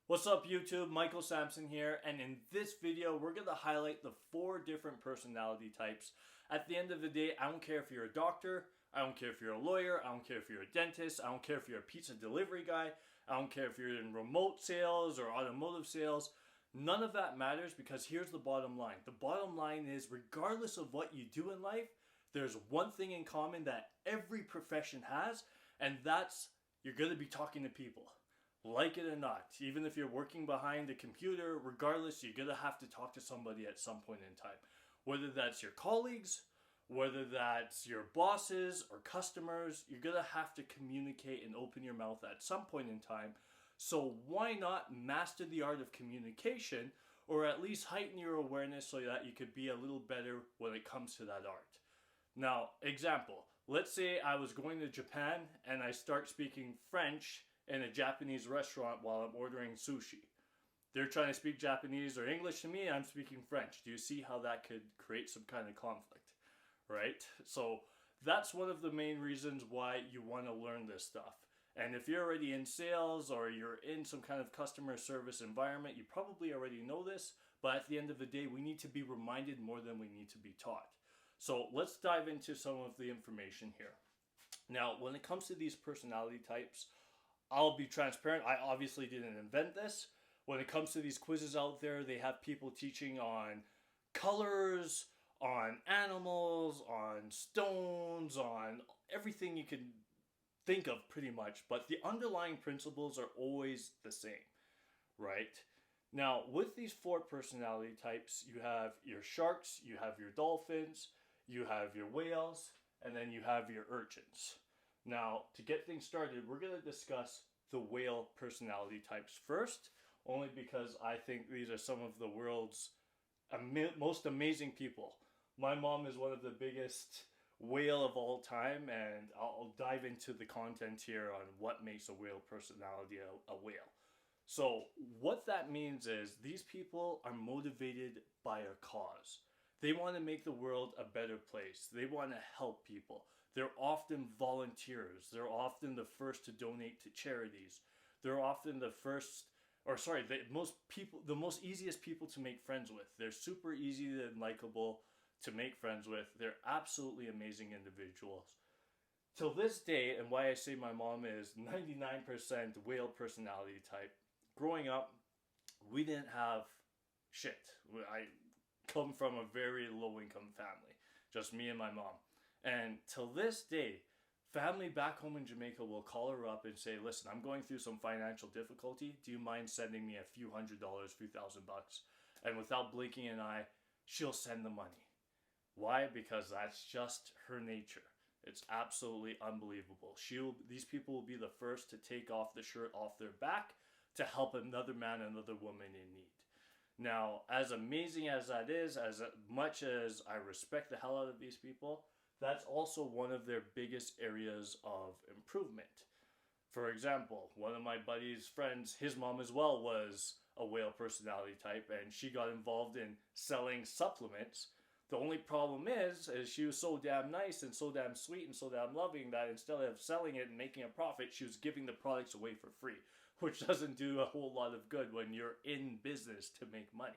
What's up YouTube? Michael Sampson here, and in this video we're going to highlight the 4 different personality types. At the end of the day, I don't care if you're a doctor, I don't care if you're a lawyer, I don't care if you're a dentist, I don't care if you're a pizza delivery guy, I don't care if you're in remote sales or automotive sales. None of that matters, because here's the bottom line. The bottom line is, regardless of what you do in life, there's one thing in common that every profession has, and that's you're going to be talking to people. Like it or not, even if you're working behind a computer, regardless, you're going to have to talk to somebody at some point in time. Whether that's your colleagues, whether that's your bosses or customers, you're going to have to communicate and open your mouth at some point in time. So why not master the art of communication, or at least heighten your awareness so that you could be a little better when it comes to that art. Now, example, let's say I was going to Japan and I start speaking French in a Japanese restaurant while I'm ordering sushi. They're trying to speak Japanese or English to me, I'm speaking French. Do you see how that could create some kind of conflict, right? So that's one of the main reasons why you want to learn this stuff. And if you're already in sales or you're in some kind of customer service environment, you probably already know this, but at the end of the day, we need to be reminded more than we need to be taught. So let's dive into some of the information here. Now, when it comes to these personality types, I'll be transparent. I obviously didn't invent this. When it comes to these quizzes out there, they have people teaching on colors, on animals, on stones, on everything you can think of pretty much. But the underlying principles are always the same, right? Now, with these 4 personality types, you have your sharks, you have your dolphins, you have your whales, and then you have your urchins. Now, to get things started, we're going to discuss the whale personality types first, only because I think these are some of the world's most amazing people. My mom is one of the biggest whale of all time, and I'll dive into the content here on what makes a whale personality a whale. So, what that means is these people are motivated by a cause. They want to make the world a better place. They want to help people. They're often volunteers. They're often the first to donate to charities. They're often the most easiest people to make friends with. They're super easy and likable to make friends with. They're absolutely amazing individuals. Till this day, and why I say my mom is 99% whale personality type, growing up, we didn't have shit. I come from a very low income family, just me and my mom. And till this day, family back home in Jamaica will call her up and say, listen, I'm going through some financial difficulty. Do you mind sending me a few $100s, few $1,000? And without blinking an eye, she'll send the money. Why? Because that's just her nature. It's absolutely unbelievable. These people will be the first to take off the shirt off their back to help another man, another woman in need. Now, as amazing as that is, as much as I respect the hell out of these people, that's also one of their biggest areas of improvement. For example, one of my buddy's friends, his mom as well was a whale personality type, and she got involved in selling supplements. The only problem is she was so damn nice and so damn sweet and so damn loving that instead of selling it and making a profit, she was giving the products away for free, which doesn't do a whole lot of good when you're in business to make money,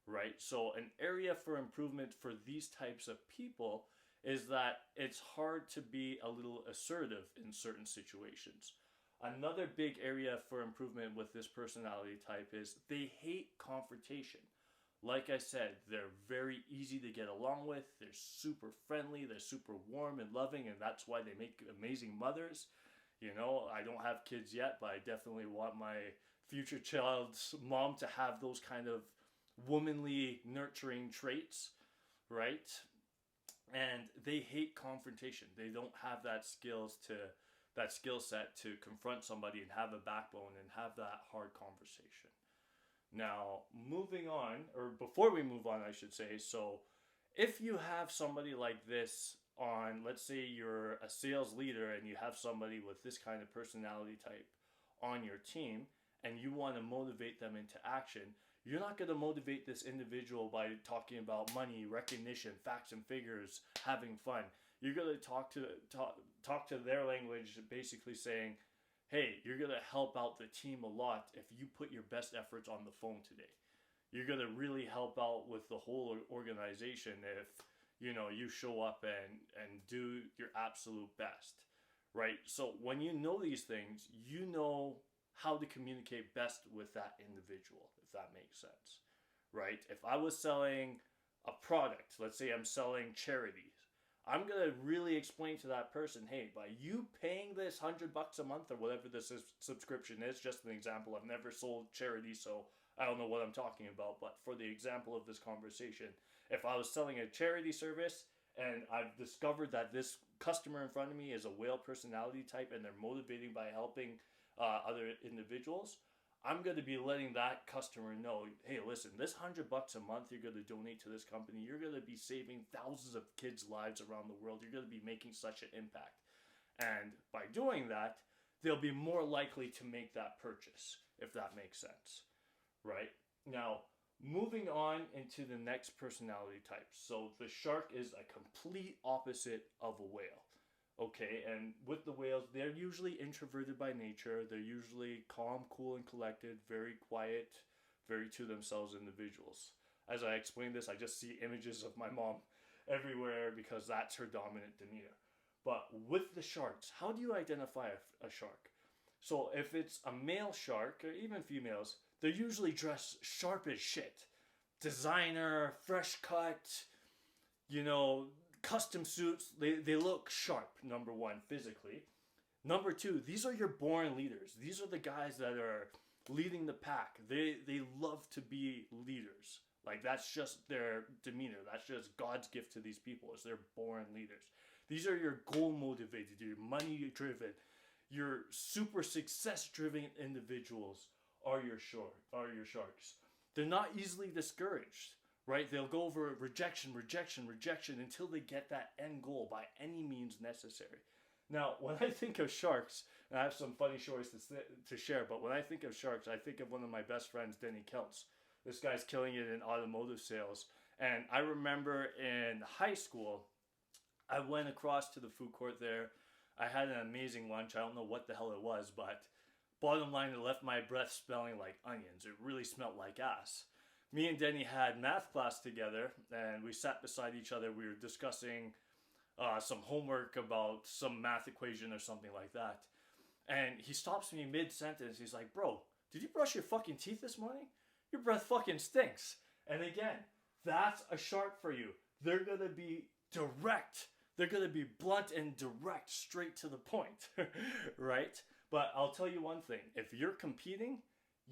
right? So an area for improvement for these types of people is that it's hard to be a little assertive in certain situations. Another big area for improvement with this personality type is they hate confrontation. Like I said, they're very easy to get along with, they're super friendly, they're super warm and loving, and that's why they make amazing mothers. You know, I don't have kids yet, but I definitely want my future child's mom to have those kind of womanly, nurturing traits, right? And they hate confrontation. They don't have that skill set to confront somebody and have a backbone and have that hard conversation. Now, moving on, or before we move on, I should say, so if you have somebody like this on, let's say you're a sales leader and you have somebody with this kind of personality type on your team and you want to motivate them into action, you're not going to motivate this individual by talking about money, recognition, facts and figures, having fun. You're going to talk to their language, basically saying, hey, you're going to help out the team a lot if you put your best efforts on the phone today. You're going to really help out with the whole organization if, you show up and do your absolute best, right? So when you know these things, you know how to communicate best with that individual, if that makes sense, right? If I was selling a product, let's say I'm selling charities, I'm gonna really explain to that person, hey, by you paying this $100 a month or whatever this subscription is, just an example. I've never sold charity, so I don't know what I'm talking about. But for the example of this conversation, if I was selling a charity service and I've discovered that this customer in front of me is a whale personality type and they're motivating by helping other individuals, I'm going to be letting that customer know, hey, listen, this $100 a month you're going to donate to this company, you're going to be saving thousands of kids' lives around the world. You're going to be making such an impact. And by doing that, they'll be more likely to make that purchase, if that makes sense, right? Now, moving on into the next personality type. So the shark is a complete opposite of a whale. Okay, and with the whales, they're usually introverted by nature. They're usually calm, cool, and collected, very quiet, very to themselves individuals. As I explain this, I just see images of my mom everywhere because that's her dominant demeanor. But with the sharks, how do you identify a shark? So if it's a male shark, or even females, they're usually dressed sharp as shit. Designer, fresh cut, custom suits. They look sharp, number one, physically. Number two, these are your born leaders. These are the guys that are leading the pack. They love to be leaders. Like, that's just their demeanor. That's just God's gift to these people, is they're born leaders. These are your goal motivated, your money driven, your super success driven individuals are your sharks. They're not easily discouraged, right? They'll go over rejection until they get that end goal by any means necessary. Now, when I think of sharks, and I have some funny stories to share, but when I think of sharks, I think of one of my best friends, Denny Keltz. This guy's killing it in automotive sales. And I remember in high school, I went across to the food court there. I had an amazing lunch. I don't know what the hell it was, but bottom line, it left my breath smelling like onions. It really smelled like ass. Me and Denny had math class together, and we sat beside each other. We were discussing some homework about some math equation or something like that. And he stops me mid-sentence. He's like, bro, did you brush your fucking teeth this morning? Your breath fucking stinks. And again, that's a shark for you. They're going to be direct. They're going to be blunt and direct, straight to the point, right? But I'll tell you one thing. If you're competing,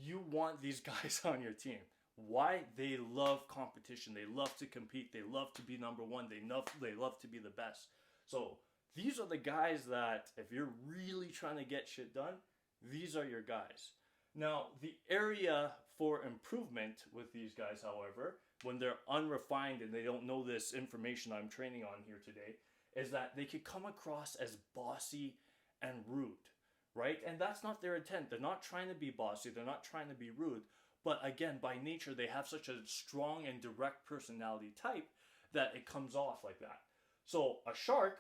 you want these guys on your team. Why? They love competition. They love to compete. They love to be number one. They love to be the best. So these are the guys that, if you're really trying to get shit done, these are your guys. Now, the area for improvement with these guys, however, when they're unrefined and they don't know this information I'm training on here today, is that they could come across as bossy and rude, right? And that's not their intent. They're not trying to be bossy. They're not trying to be rude. But again, by nature, they have such a strong and direct personality type that it comes off like that. So a shark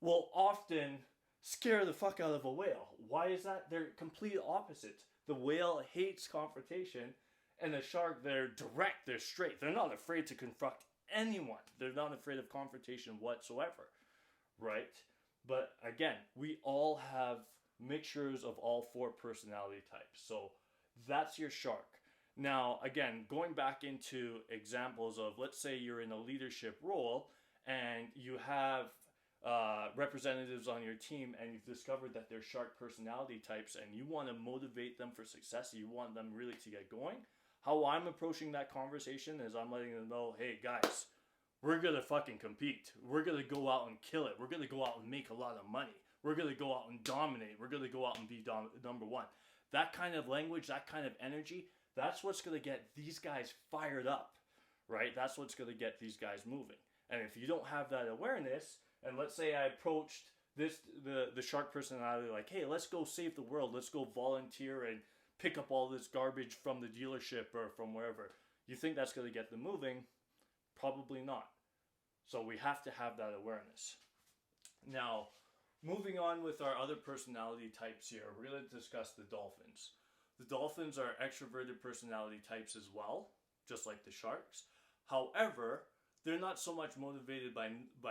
will often scare the fuck out of a whale. Why is that? They're complete opposites. The whale hates confrontation, and the shark, they're direct, they're straight. They're not afraid to confront anyone. They're not afraid of confrontation whatsoever, right? But again, we all have mixtures of all four personality types. So that's your shark. Now, again, going back into examples of, let's say you're in a leadership role and you have representatives on your team and you've discovered that they're shark personality types and you want to motivate them for success, you want them really to get going. How I'm approaching that conversation is I'm letting them know, hey guys, we're going to fucking compete. We're going to go out and kill it. We're going to go out and make a lot of money. We're going to go out and dominate. We're going to go out and be number one. That kind of language, that kind of energy, that's what's going to get these guys fired up, right? That's what's going to get these guys moving. And if you don't have that awareness, and let's say I approached the shark personality like, hey, let's go save the world. Let's go volunteer and pick up all this garbage from the dealership or from wherever. You think that's going to get them moving? Probably not. So we have to have that awareness. Now, Moving on with our other personality types here, we're going to discuss the dolphins. The dolphins are extroverted personality types as well, just like the sharks. However, they're not so much motivated by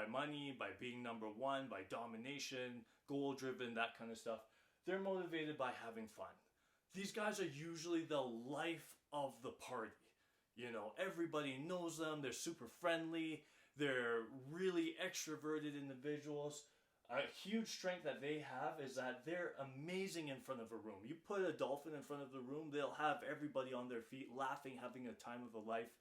money, by being number one, by domination, goal driven, that kind of stuff. They're motivated by having fun. These guys are usually the life of the party. You know, everybody knows them, they're super friendly, they're really extroverted individuals. A huge strength that they have is that they're amazing in front of a room. You put a dolphin in front of the room, they'll have everybody on their feet laughing, having a time of a life.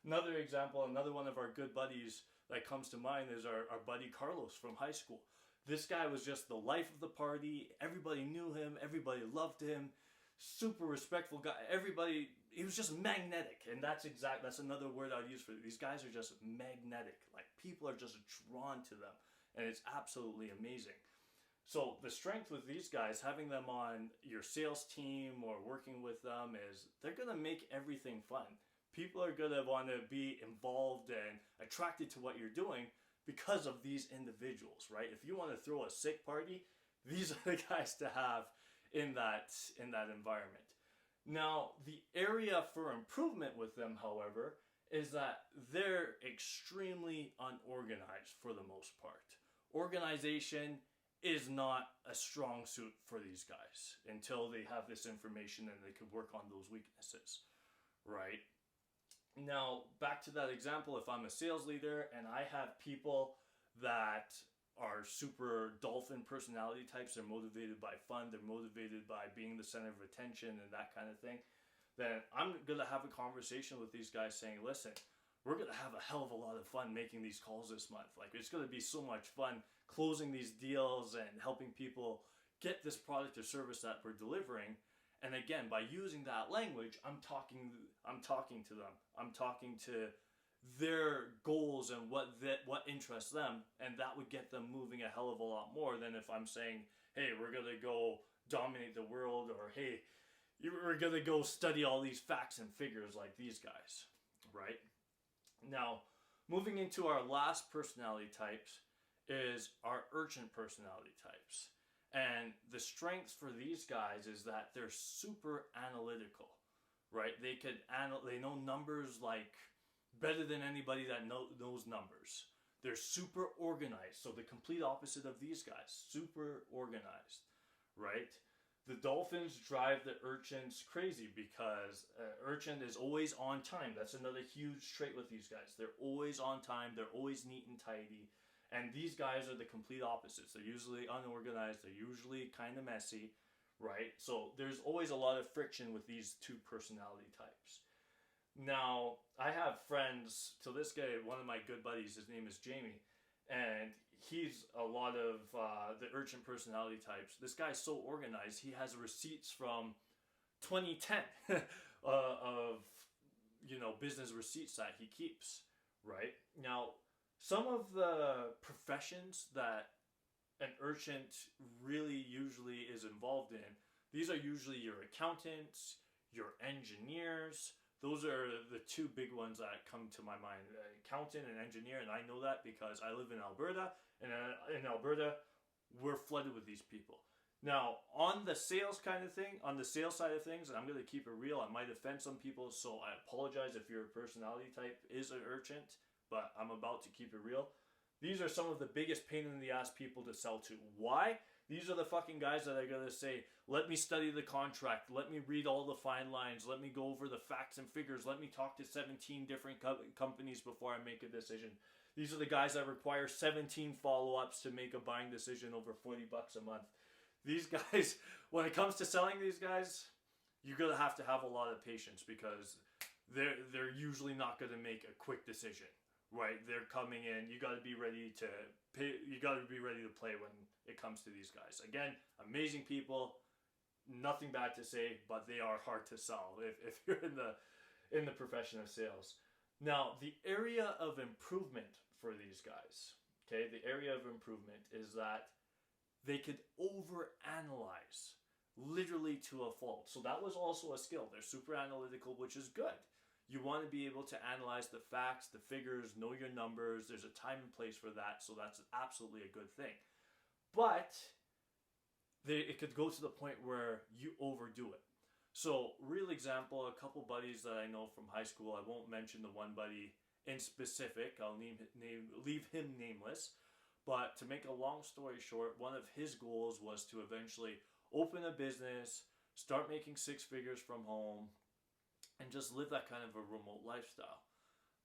Another example, another one of our good buddies that comes to mind is our buddy Carlos from high school. This guy was just the life of the party. Everybody knew him. Everybody loved him. Super respectful guy. Everybody, he was just magnetic. And that's another word I'd use for it. These guys are just magnetic. Like, people are just drawn to them. And it's absolutely amazing. So the strength with these guys, having them on your sales team or working with them, is they're going to make everything fun. People are going to want to be involved and attracted to what you're doing because of these individuals, right? If you want to throw a sick party, these are the guys to have in that environment. Now, the area for improvement with them, however, is that they're extremely unorganized for the most part. Organization is not a strong suit for these guys until they have this information and they can work on those weaknesses, right? Now, back to that example, if I'm a sales leader and I have people that are super dolphin personality types, they're motivated by fun, they're motivated by being the center of attention and that kind of thing, then I'm going to have a conversation with these guys saying, listen, we're going to have a hell of a lot of fun making these calls this month. Like, it's going to be so much fun closing these deals and helping people get this product or service that we're delivering. And again, by using that language, I'm talking to them. I'm talking to their goals and what interests them, and that would get them moving a hell of a lot more than if I'm saying, hey, we're going to go dominate the world, or hey, we're going to go study all these facts and figures like these guys, right? Now, moving into our last personality types is our urgent personality types. And the strengths for these guys is that they're super analytical, right? They know numbers like better than anybody that knows numbers. They're super organized. So the complete opposite of these guys, super organized, right? The dolphins drive the urchins crazy because urchin is always on time. That's another huge trait with these guys. They're always on time. They're always neat and tidy. And these guys are the complete opposites. They're usually unorganized. They're usually kind of messy, right? So there's always a lot of friction with these two personality types. Now, I have friends, to this guy, one of my good buddies, his name is Jamie, and he's a lot of the urchin personality types. This guy's so organized, he has receipts from 2010 of, business receipts that he keeps, right? Now, some of the professions that an urchin really usually is involved in, these are usually your accountants, your engineers. Those are the two big ones that come to my mind, accountant and engineer, and I know that because I live in Alberta, and in Alberta, we're flooded with these people. Now, on the sales kind of thing, on the sales side of things, and I'm going to keep it real, I might offend some people, so I apologize if your personality type is an urchin, but I'm about to keep it real. These are some of the biggest pain in the ass people to sell to. Why? These are the fucking guys that are going to say, let me study the contract, let me read all the fine lines, let me go over the facts and figures, let me talk to 17 different companies before I make a decision. These are the guys that require 17 follow-ups to make a buying decision over $40 a month. These guys, when it comes to selling these guys, you're going to have a lot of patience because they're usually not going to make a quick decision. Right, they're coming in. You got to be ready to pay. You got to be ready to play when it comes to these guys. Again, amazing people. Nothing bad to say, but they are hard to sell if you're in the profession of sales. Now, the area of improvement for these guys, okay, the area of improvement is that they could overanalyze literally to a fault. So that was also a skill. They're super analytical, which is good. You want to be able to analyze the facts, the figures, know your numbers. There's a time and place for that, so that's absolutely a good thing. but it could go to the point where you overdo it. So, real example, a couple buddies that I know from high school, I won't mention the one buddy in specific, I'll leave him nameless, but to make a long story short, one of his goals was to eventually open a business, start making six figures from home, and just live that kind of a remote lifestyle.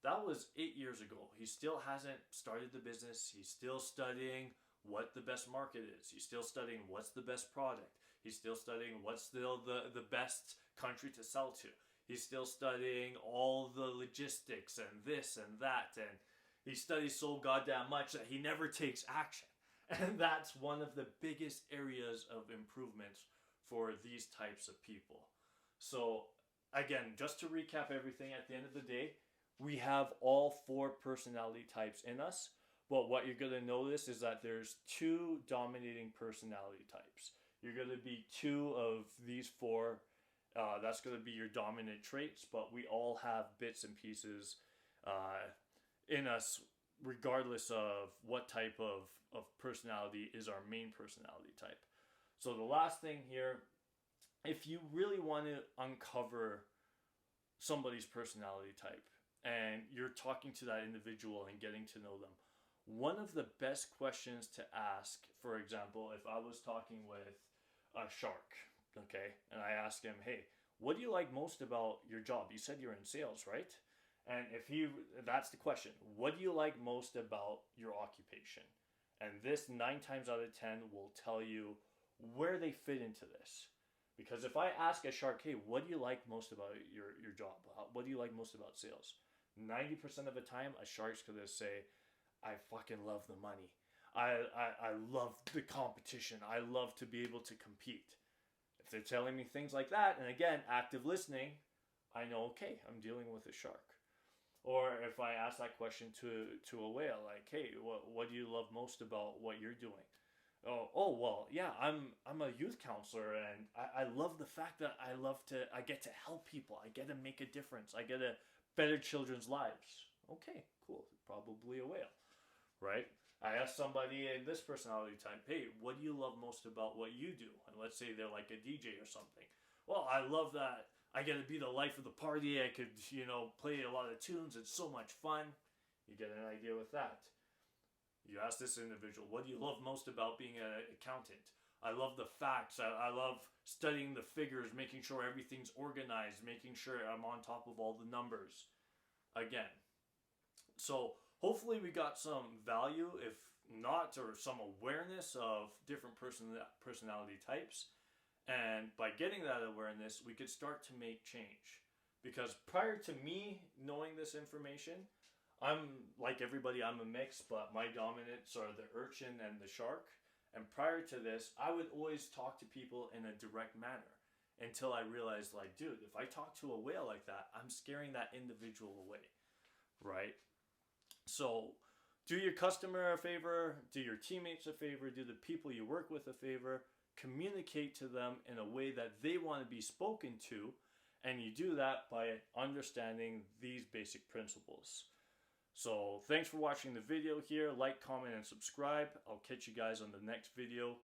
That was 8 years ago. He still hasn't started the business. He's still studying what the best market is. He's still studying what's the best product. He's still studying what's still the best country to sell to. He's still studying all the logistics and this and that. And he studies so goddamn much that he never takes action. And that's one of the biggest areas of improvements for these types of people. So again, just to recap everything, at the end of the day, we have all 4 personality types in us. But what you're going to notice is that there's 2 dominating personality types. You're going to be 2 of these 4. That's going to be your dominant traits, but we all have bits and pieces in us, regardless of what type of personality is our main personality type. So the last thing here, if you really want to uncover somebody's personality type and you're talking to that individual and getting to know them, one of the best questions to ask, for example, if I was talking with a shark, okay, and I ask him, hey, what do you like most about your job? You said you're in sales, right? And that's the question. What do you like most about your occupation? And this 9 times out of 10 will tell you where they fit into this. Because if I ask a shark, hey, what do you like most about your job? What do you like most about sales? 90% of the time, a shark's going to say, I fucking love the money. I love the competition. I love to be able to compete. If they're telling me things like that, and again, active listening, I know, okay, I'm dealing with a shark. Or if I ask that question to a whale, like, hey, what do you love most about what you're doing? Oh well, yeah, I'm a youth counselor, and I love the fact that I get to help people. I get to make a difference. I get to better children's lives. Okay, cool. Probably a whale, right? I asked somebody in this personality type, hey, what do you love most about what you do? And let's say they're like a DJ or something. Well, I love that I get to be the life of the party. I could, play a lot of tunes. It's so much fun. You get an idea with that. You ask this individual, what do you love most about being an accountant? I love the facts. I love studying the figures, making sure everything's organized, making sure I'm on top of all the numbers. Again. So hopefully we got some value, if not, or some awareness of different personality types. And by getting that awareness, we could start to make change. Because prior to me knowing this information, I'm like everybody, I'm a mix, but my dominants are the urchin and the shark. And prior to this, I would always talk to people in a direct manner until I realized, like, dude, if I talk to a whale like that, I'm scaring that individual away, right? So do your customer a favor, do your teammates a favor, do the people you work with a favor, communicate to them in a way that they want to be spoken to, and you do that by understanding these basic principles. So thanks for watching the video here. Like, comment, and subscribe. I'll catch you guys on the next video.